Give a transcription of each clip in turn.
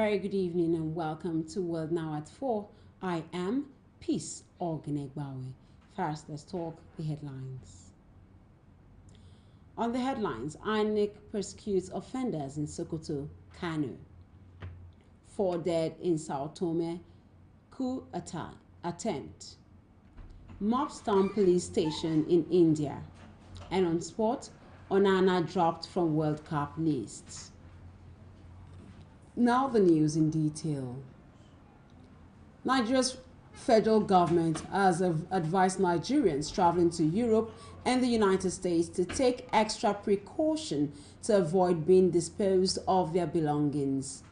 very good evening and welcome to World Now at 4. I am Peace Ogunegbawe. First, let's talk the headlines. On the headlines, INEC persecutes offenders in Sokoto, Kano. 4 dead in Sao Tome, coup attempt. Mob storm police station in India. And on sport, Onana dropped from World Cup lists. Now the news in detail. Nigeria's federal government has advised Nigerians traveling to Europe and the United States to take extra precaution to avoid being disposed of their belongings.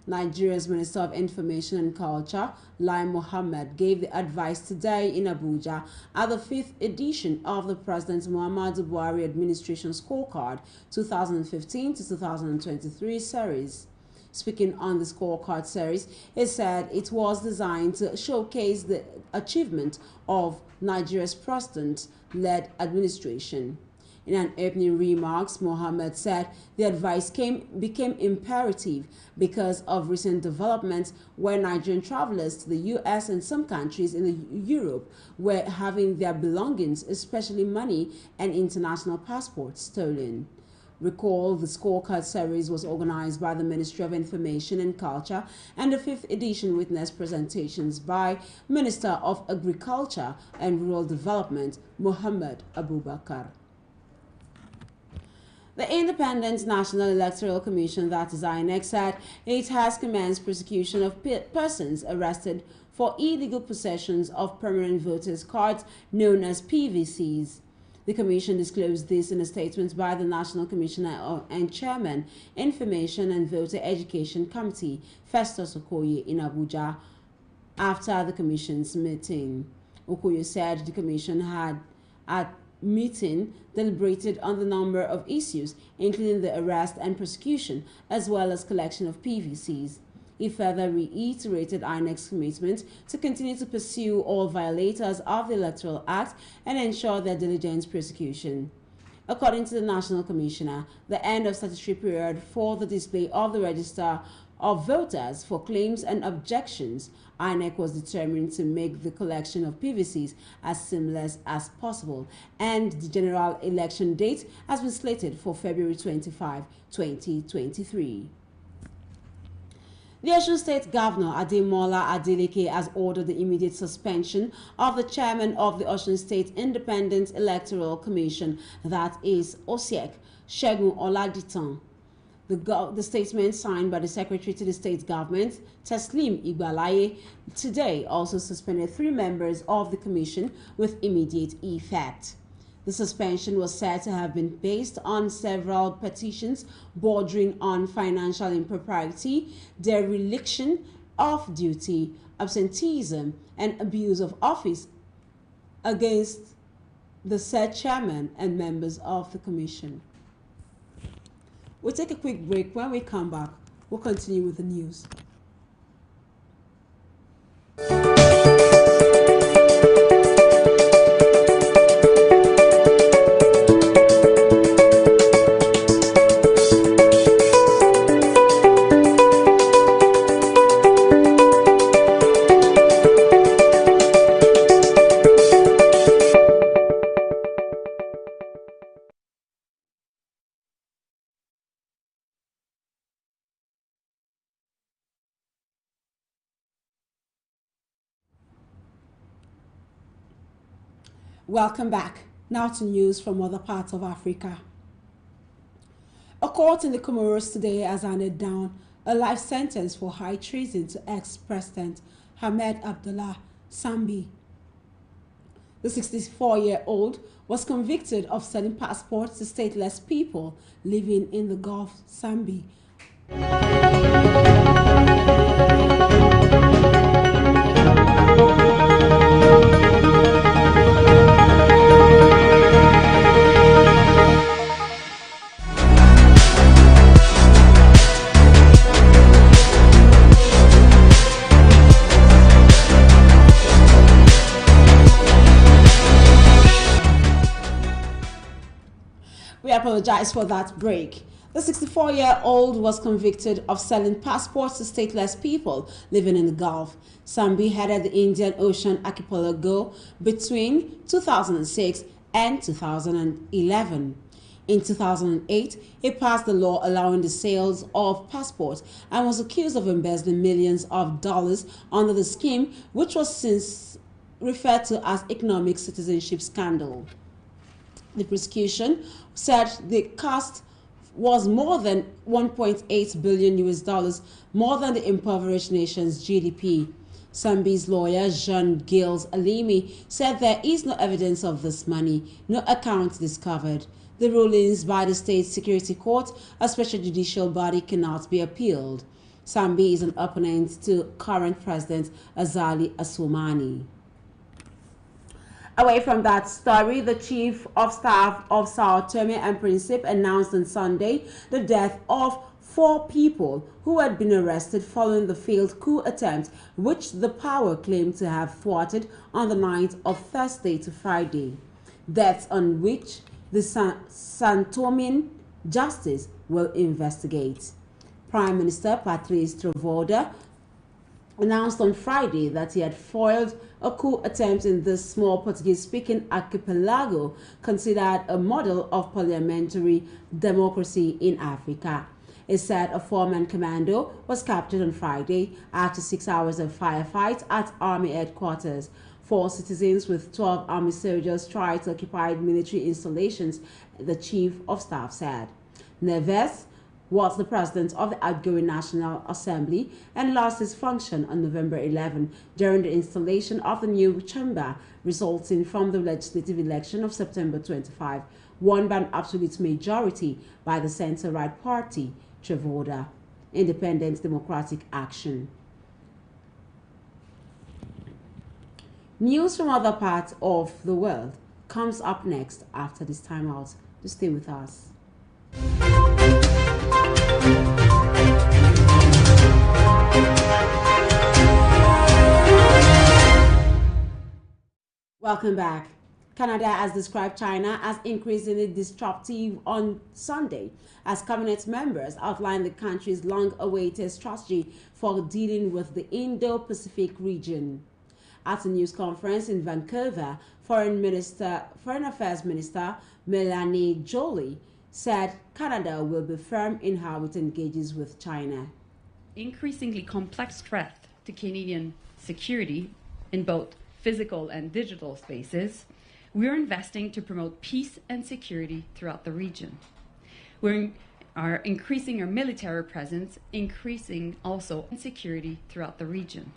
Nigeria's Minister of Information and Culture, Lai Mohammed, gave the advice today in Abuja at the 5th edition of the President Muhammadu Buhari Administration Scorecard 2015 to 2023 series. Speaking on the scorecard series, he said it was designed to showcase the achievement of Nigeria's president-led administration. In an opening remarks, Mohammed said the advice became imperative because of recent developments where Nigerian travelers to the US and some countries in Europe were having their belongings, especially money and international passports, stolen. Recall, the scorecard series was organized by the Ministry of Information and Culture, and the 5th edition witnessed presentations by Minister of Agriculture and Rural Development, Mohammed Abubakar. The Independent National Electoral Commission, that is INEC, said it has commenced prosecution of persons arrested for illegal possessions of permanent voters' cards known as PVCs. The Commission disclosed this in a statement by the National Commissioner and Chairman, Information and Voter Education Committee, Festus Okoye, in Abuja after the Commission's meeting. Okoye said the Commission had, at meeting, deliberated on the number of issues, including the arrest and prosecution, as well as collection of PVCs. He further reiterated INEC's commitment to continue to pursue all violators of the Electoral Act and ensure their diligent prosecution. According to the National Commissioner, the end of statutory period for the display of the register of voters for claims and objections, INEC was determined to make the collection of PVCs as seamless as possible, and the general election date has been slated for February 25, 2023. The Osun State Governor Ademola Adeleke has ordered the immediate suspension of the chairman of the Osun State Independent Electoral Commission, that is OSEC, Segun Oladitan. The statement signed by the Secretary to the State Government, Teslim Igbalaye, today also suspended 3 members of the Commission with immediate effect. The suspension was said to have been based on several petitions bordering on financial impropriety, dereliction of duty, absenteeism, and abuse of office against the said chairman and members of the Commission. We'll take a quick break. When we come back, we'll continue with the news. Welcome back. Now to news from other parts of Africa. A court in the Comoros today has handed down a life sentence for high treason to ex-president Ahmed Abdullah Sambi. The 64-year-old was convicted of selling passports to stateless people living in the Gulf Sambi. We apologize for that break. The The 64-year-old was convicted of selling passports to stateless people living in the Gulf. Sambi headed the Indian Ocean archipelago between 2006 and 2011. In 2008, he passed the law allowing the sales of passports and was accused of embezzling millions of dollars under the scheme, which was since referred to as economic citizenship scandal. The prosecution said the cost was more than 1.8 billion US dollars, more than the impoverished nation's GDP. Sambi's lawyer, Jean-Gilles Alimi, said there is no evidence of this money, no account discovered. The rulings by the State Security Court, a special judicial body, cannot be appealed. Sambi is an opponent to current President Azali Assoumani. Away from that story, the Chief of Staff of Sao Tome and Principe announced on Sunday the death of 4 people who had been arrested following the failed coup attempt, which the power claimed to have thwarted on the night of Thursday to Friday. Deaths on which the Santomian Justice will investigate. Prime Minister Patrice Trovoada announced on Friday that he had foiled a coup attempt in this small Portuguese-speaking archipelago, considered a model of parliamentary democracy in Africa. It said a 4-man commando was captured on Friday after 6 hours of firefight at Army headquarters. 4 citizens with 12 Army soldiers tried to occupy military installations, the Chief of Staff said. Neves was the president of the outgoing National Assembly and lost his function on November 11 during the installation of the new chamber, resulting from the legislative election of September 25, won by an absolute majority by the center-right party, Trovoada, Independent Democratic Action. News from other parts of the world comes up next after this timeout. To stay with us. Welcome back. Canada has described China as increasingly disruptive on Sunday as cabinet members outlined the country's long-awaited strategy for dealing with the Indo-Pacific region. At a news conference in Vancouver, Foreign Affairs Minister Melanie Joly said Canada will be firm in how it engages with China. Increasingly complex threat to Canadian security in both physical and digital spaces, we are investing to promote peace and security throughout the region. We are increasing our military presence, increasing also security throughout the region.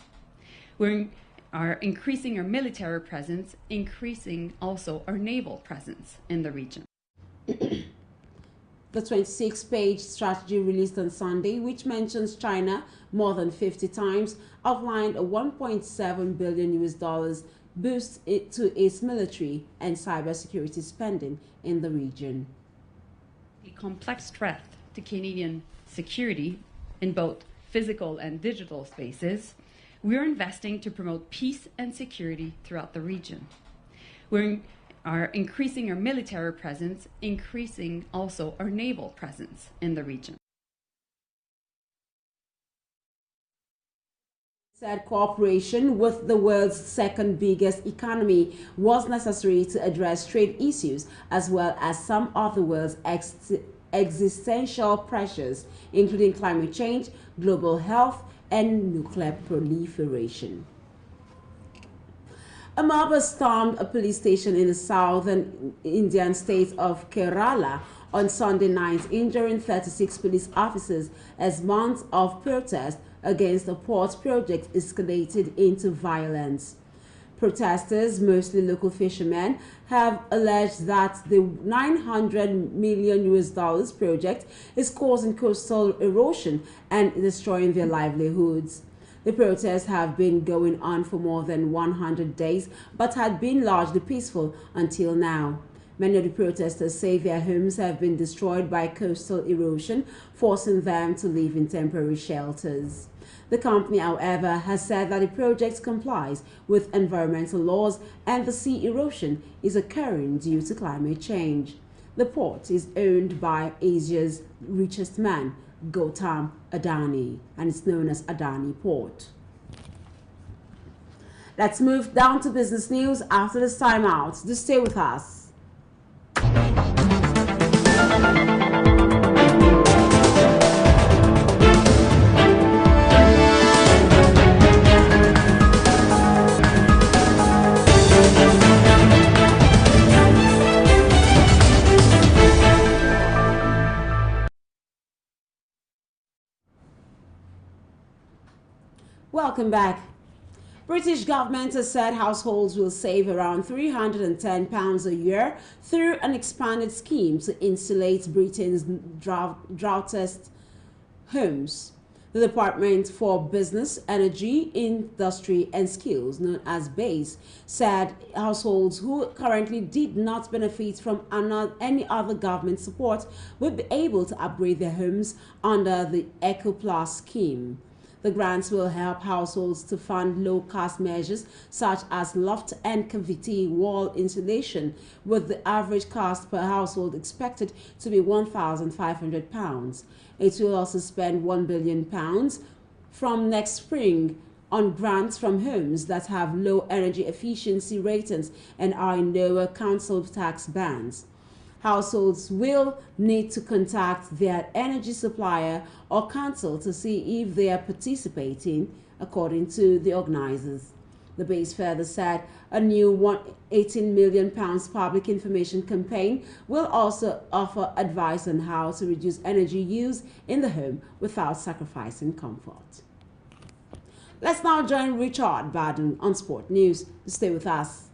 We are increasing our military presence, increasing also our naval presence in the region. The 26-page strategy released on Sunday, which mentions China more than 50 times, outlined a $1.7 billion US dollars boost to its military and cybersecurity spending in the region. A complex threat to Canadian security in both physical and digital spaces, we are investing to promote peace and security throughout the region. We are increasing our military presence, increasing also our naval presence in the region. Said cooperation with the world's second biggest economy was necessary to address trade issues as well as some of the world's existential pressures, including climate change, global health, and nuclear proliferation. A mob has stormed a police station in the southern Indian state of Kerala on Sunday night, injuring 36 police officers as months of protest against the port project escalated into violence. Protesters, mostly local fishermen, have alleged that the $900 million US dollars project is causing coastal erosion and destroying their livelihoods. The protests have been going on for more than 100 days, but had been largely peaceful until now. Many of the protesters say their homes have been destroyed by coastal erosion, forcing them to live in temporary shelters. The company, however, has said that the project complies with environmental laws and the sea erosion is occurring due to climate change. The port is owned by Asia's richest man, Gautam Adani, and it's known as Adani Port. Let's move down to business news after this timeout. Do stay with us. Welcome back. British government has said households will save around £310 a year through an expanded scheme to insulate Britain's drought-test homes. The Department for Business, Energy, Industry and Skills, known as BASE, said households who currently did not benefit from any other government support will be able to upgrade their homes under the EcoPlus scheme. The grants will help households to fund low-cost measures such as loft and cavity wall insulation, with the average cost per household expected to be £1,500. It will also spend £1 billion from next spring on grants from homes that have low energy efficiency ratings and are in lower council tax bands. Households will need to contact their energy supplier or council to see if they are participating, according to the organizers. The base further said a new £18 million public information campaign will also offer advice on how to reduce energy use in the home without sacrificing comfort. Let's now join Richard Baden on Sport News. Stay with us.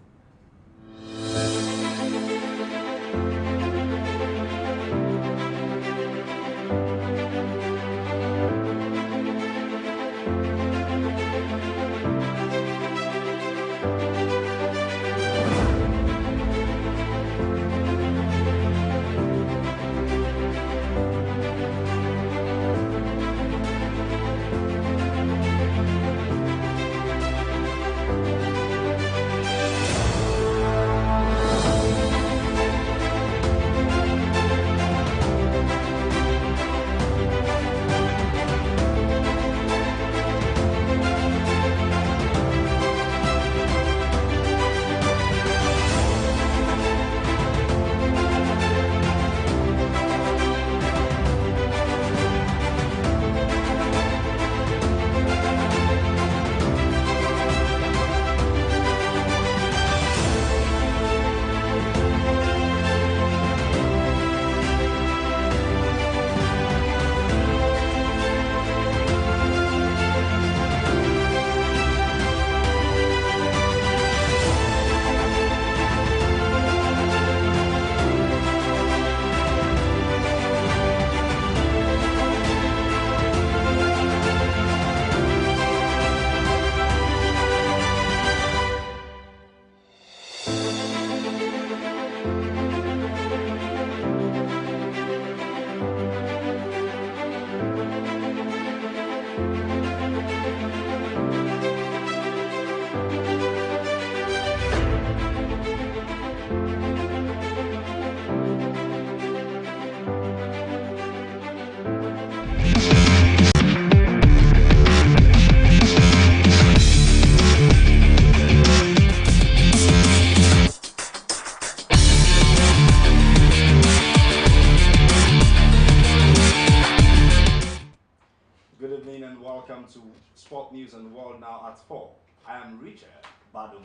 To Sport News and World Now at 4. I am Richard Badum.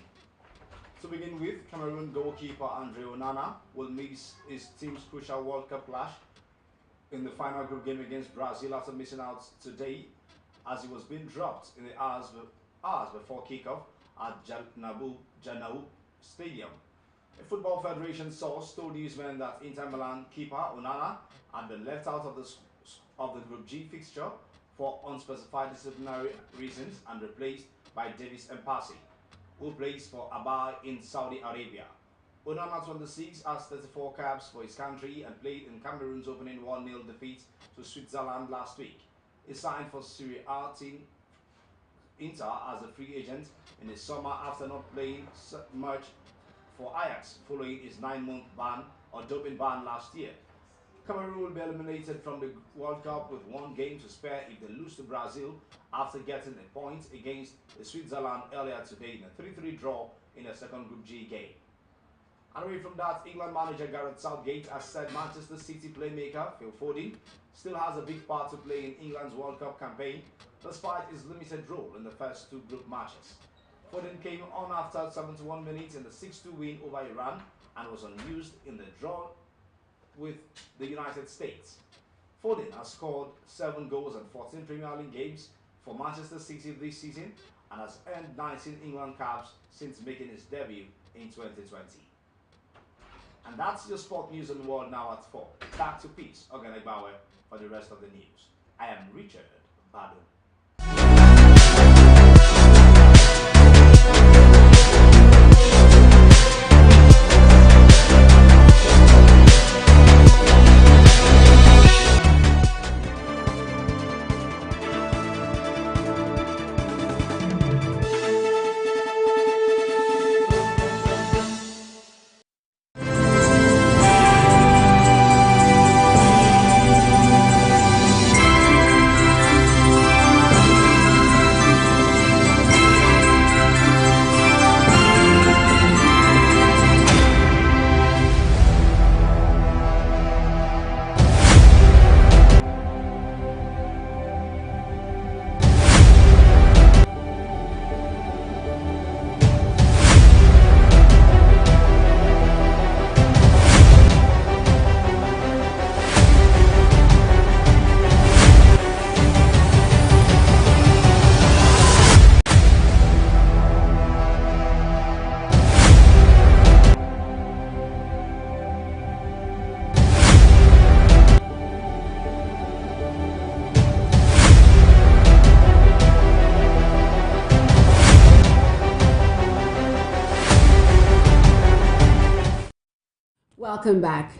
To begin with, Cameroon goalkeeper Andre Onana will miss his team's crucial World Cup clash in the final group game against Brazil after missing out today as he was being dropped in the hours before kickoff at Janaú Stadium. A Football Federation source told newsmen that Inter Milan keeper Onana had been left out of the Group G fixture for unspecified disciplinary reasons and replaced by Davis Mpasi, who plays for Abai in Saudi Arabia. Onana 26 has 34 caps for his country and played in Cameroon's opening 1-0 defeat to Switzerland last week. He signed for Serie A team Inter as a free agent in the summer after not playing much for Ajax following his 9-month ban or doping ban last year. Cameroon will be eliminated from the World Cup with 1 game to spare if they lose to Brazil after getting a point against Switzerland earlier today in a 3-3 draw in a second Group G game. And away from that, England manager Gareth Southgate has said Manchester City playmaker Phil Foden still has a big part to play in England's World Cup campaign, despite his limited role in the first 2 group matches. Foden came on after 71 minutes in the 6-2 win over Iran and was unused in the draw with the United States. Foden has scored 7 goals and 14 Premier League games for Manchester City this season and has earned 19 England caps since making his debut in 2020. And that's your sport news in the world now at 4. Back to Peace Oganegbawe for the rest of the news. I am Richard Badun. Welcome back.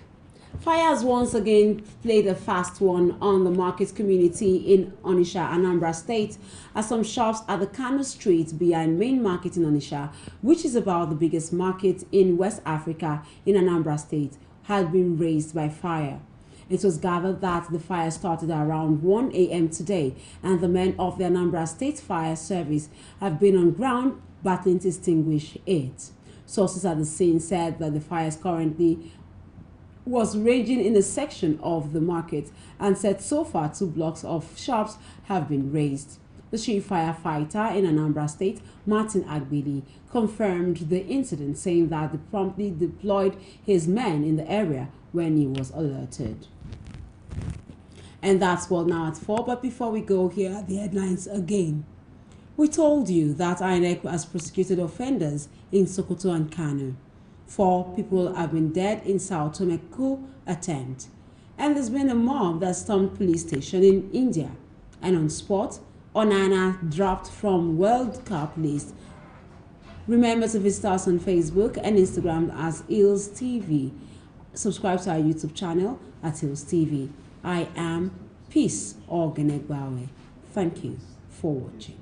Fire has once again played a fast one on the market community in Onitsha, Anambra State, as some shops at the Kano Street behind main market in Onitsha, which is about the biggest market in West Africa in Anambra State, had been razed by fire. It was gathered that the fire started around 1 a.m. today, and the men of the Anambra State Fire Service have been on ground battling to extinguish it. Sources at the scene said that the fire currently was raging in a section of the market and said so far 2 blocks of shops have been razed. The chief firefighter in Anambra State, Martin Agbili, confirmed the incident, saying that he promptly deployed his men in the area when he was alerted. And that's what now at 4. But before we go, here are the headlines again. We told you that INEC has prosecuted offenders in Sokoto and Kano. 4 people have been dead in Sao Tome coup attempt. And there's been a mob that stormed police station in India. And on sport, Onana dropped from World Cup list. Remember to visit us on Facebook and Instagram as Hills TV. Subscribe to our YouTube channel at Hills TV. I am Peace Oganegbawe. Thank you for watching.